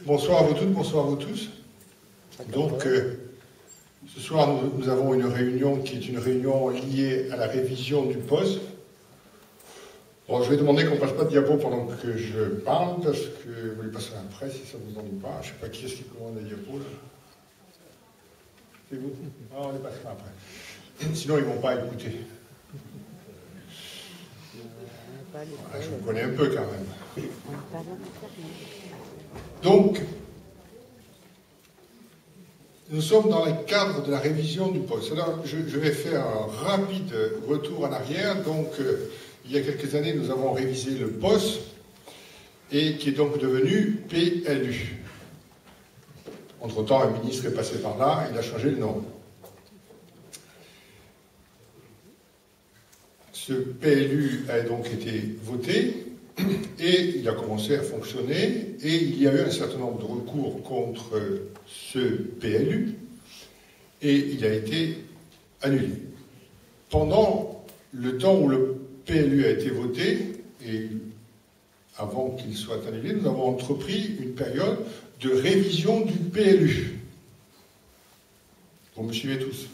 Bonsoir à vous toutes, bonsoir à vous tous. Donc, ce soir, nous avons une réunion qui est une réunion liée à la révision du POS. Bon, je vais demander qu'on ne passe pas de diapo pendant que je parle, parce que vous les passerez après, si ça ne vous ennuie pas. Je ne sais pas qui est-ce qui commande les diapos, là. C'est vous? Ah, on les passera après. Sinon, ils ne vont pas écouter. Voilà, je vous connais un peu, quand même. Donc, nous sommes dans le cadre de la révision du POS. Alors, je vais faire un rapide retour en arrière. Donc, il y a quelques années, nous avons révisé le POS, et qui est donc devenu PLU. Entre-temps, un ministre est passé par là, il a changé le nom. Ce PLU a donc été voté, et il a commencé à fonctionner, et il y a eu un certain nombre de recours contre ce PLU, et il a été annulé. Pendant le temps où le PLU a été voté, et avant qu'il soit annulé, nous avons entrepris une période de révision du PLU. Vous me suivez tous?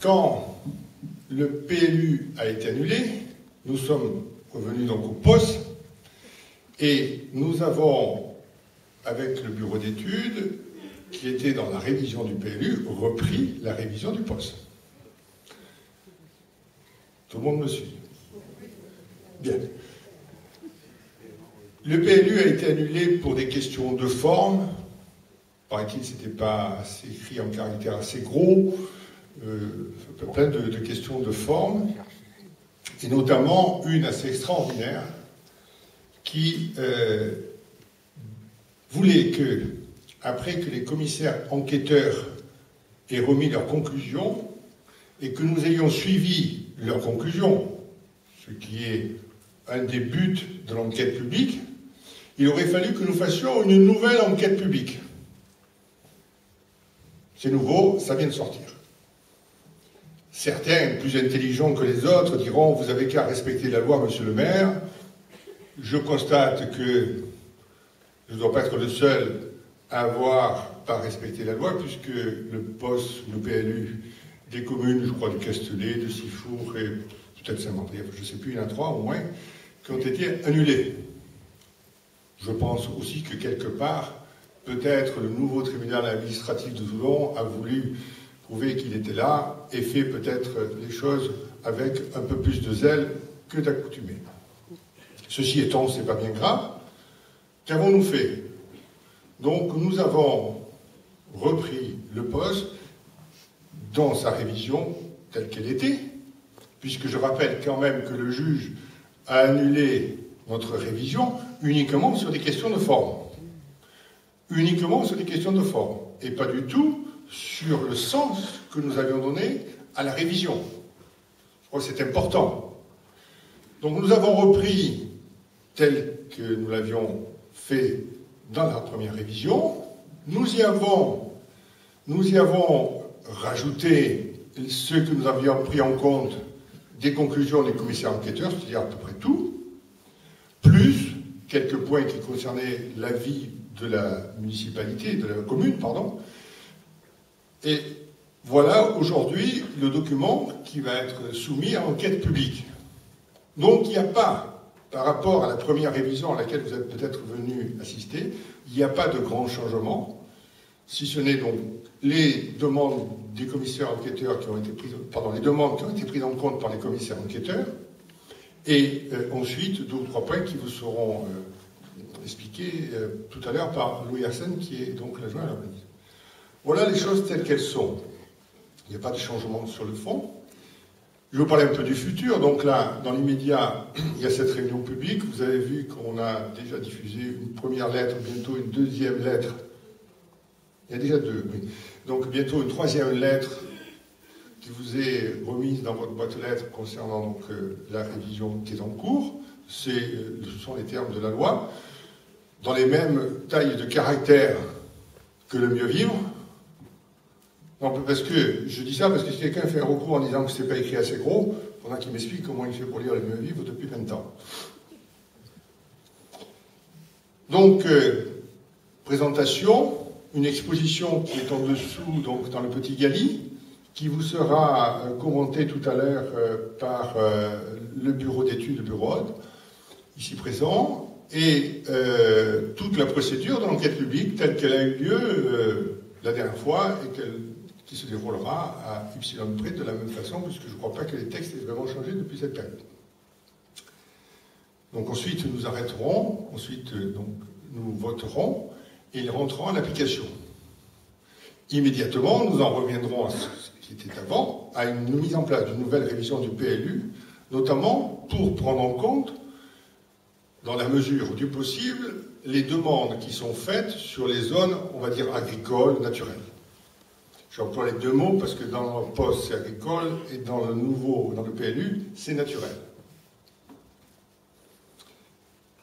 Quand le PLU a été annulé, nous sommes revenus donc au POS, et nous avons, avec le bureau d'études, qui était dans la révision du PLU, repris la révision du POS. Tout le monde me suit? Bien. Le PLU a été annulé pour des questions de forme. Paraît-il, c'était pas écrit en caractère assez gros. Plein de questions de forme. Et notamment une assez extraordinaire qui voulait que, après que les commissaires enquêteurs aient remis leurs conclusions et que nous ayons suivi leurs conclusions, ce qui est un des buts de l'enquête publique, il aurait fallu que nous fassions une nouvelle enquête publique. C'est nouveau, ça vient de sortir. Certains, plus intelligents que les autres, diront « Vous avez qu'à respecter la loi, monsieur le maire ». Je constate que je ne dois pas être le seul à avoir pas respecté la loi, puisque le POS, le PLU des communes, je crois du Castellet, de Sifour et peut-être Saint-Mandrier, je ne sais plus, il y en a 3 au moins, qui ont été annulés. Je pense aussi que quelque part, peut-être le nouveau tribunal administratif de Toulon a voulu prouver qu'il était là et fait peut-être les choses avec un peu plus de zèle que d'accoutumée. Ceci étant, ce n'est pas bien grave. Qu'avons-nous fait? Donc nous avons repris le POS dans sa révision telle qu'elle était, puisque je rappelle quand même que le juge a annulé notre révision uniquement sur des questions de forme. Uniquement sur des questions de forme, et pas du tout sur le sens que nous avions donné à la révision. Je crois que c'est important. Donc nous avons repris tel que nous l'avions fait dans la première révision. Nous y avons rajouté ce que nous avions pris en compte des conclusions des commissaires enquêteurs, c'est-à-dire à peu près tout, plus quelques points qui concernaient l'avis de la municipalité, de la commune, pardon. Et voilà aujourd'hui le document qui va être soumis à enquête publique. Donc il n'y a pas, par rapport à la première révision à laquelle vous êtes peut-être venu assister, il n'y a pas de grand changement, si ce n'est donc les demandes des commissaires enquêteurs qui ont été prises, les demandes qui ont été prises en compte par les commissaires enquêteurs, et ensuite 2 ou 3 points qui vous seront expliqués tout à l'heure par Louis Arsène, qui est donc l'adjoint à la ministre. Voilà les choses telles qu'elles sont. Il n'y a pas de changement sur le fond. Je vais vous parler un peu du futur. Donc là, dans l'immédiat, il y a cette réunion publique. Vous avez vu qu'on a déjà diffusé une première lettre, bientôt une deuxième lettre. Il y a déjà 2, oui. Donc bientôt une 3e lettre qui vous est remise dans votre boîte aux lettres concernant donc, la révision qui est en cours. Ce sont les termes de la loi, dans les mêmes tailles de caractères que le mieux vivre. Donc, parce que je dis ça parce que si quelqu'un fait un recours en disant que ce n'est pas écrit assez gros, il faudra qu'il m'explique comment il fait pour lire le mieux vivre depuis 20 ans. Donc, présentation, une exposition qui est en dessous, donc dans le petit Gali, qui vous sera commentée tout à l'heure par le bureau d'études de Burode, ici présent, et toute la procédure de l'enquête publique telle qu'elle a eu lieu la dernière fois et qui se déroulera à Ypsilon près de la même façon, puisque je ne crois pas que les textes aient vraiment changé depuis cette période. Donc ensuite nous arrêterons, ensuite donc, nous voterons et ils rentreront en application. Immédiatement, nous en reviendrons à ce qui était avant, à une mise en place d'une nouvelle révision du PLU, notamment pour prendre en compte, dans la mesure du possible, les demandes qui sont faites sur les zones, on va dire, agricoles, naturelles. J'emploie les deux mots parce que dans le poste, c'est agricole, et dans le PLU, c'est naturel.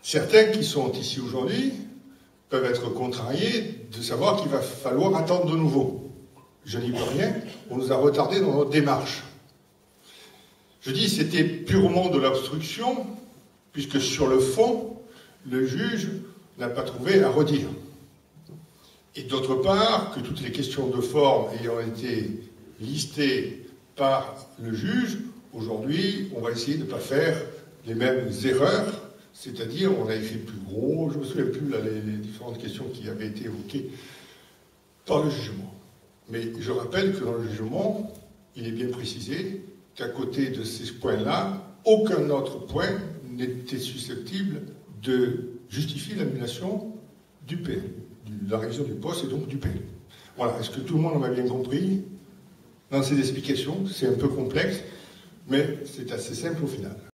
Certains qui sont ici aujourd'hui peuvent être contrariés de savoir qu'il va falloir attendre de nouveau. Je n'y peux rien, on nous a retardé dans notre démarche. Je dis c'était purement de l'obstruction, puisque sur le fond, le juge n'a pas trouvé à redire. Et d'autre part, que toutes les questions de forme ayant été listées par le juge, aujourd'hui, on va essayer de ne pas faire les mêmes erreurs. C'est-à-dire, on a écrit plus gros, je ne me souviens plus là, les différentes questions qui avaient été évoquées par le jugement. Mais je rappelle que dans le jugement, il est bien précisé qu'à côté de ces points-là, aucun autre point n'était susceptible de justifier l'annulation du PLU, de la révision du poste et donc du PLU. Voilà, est-ce que tout le monde en a bien compris dans ces explications? C'est un peu complexe, mais c'est assez simple au final.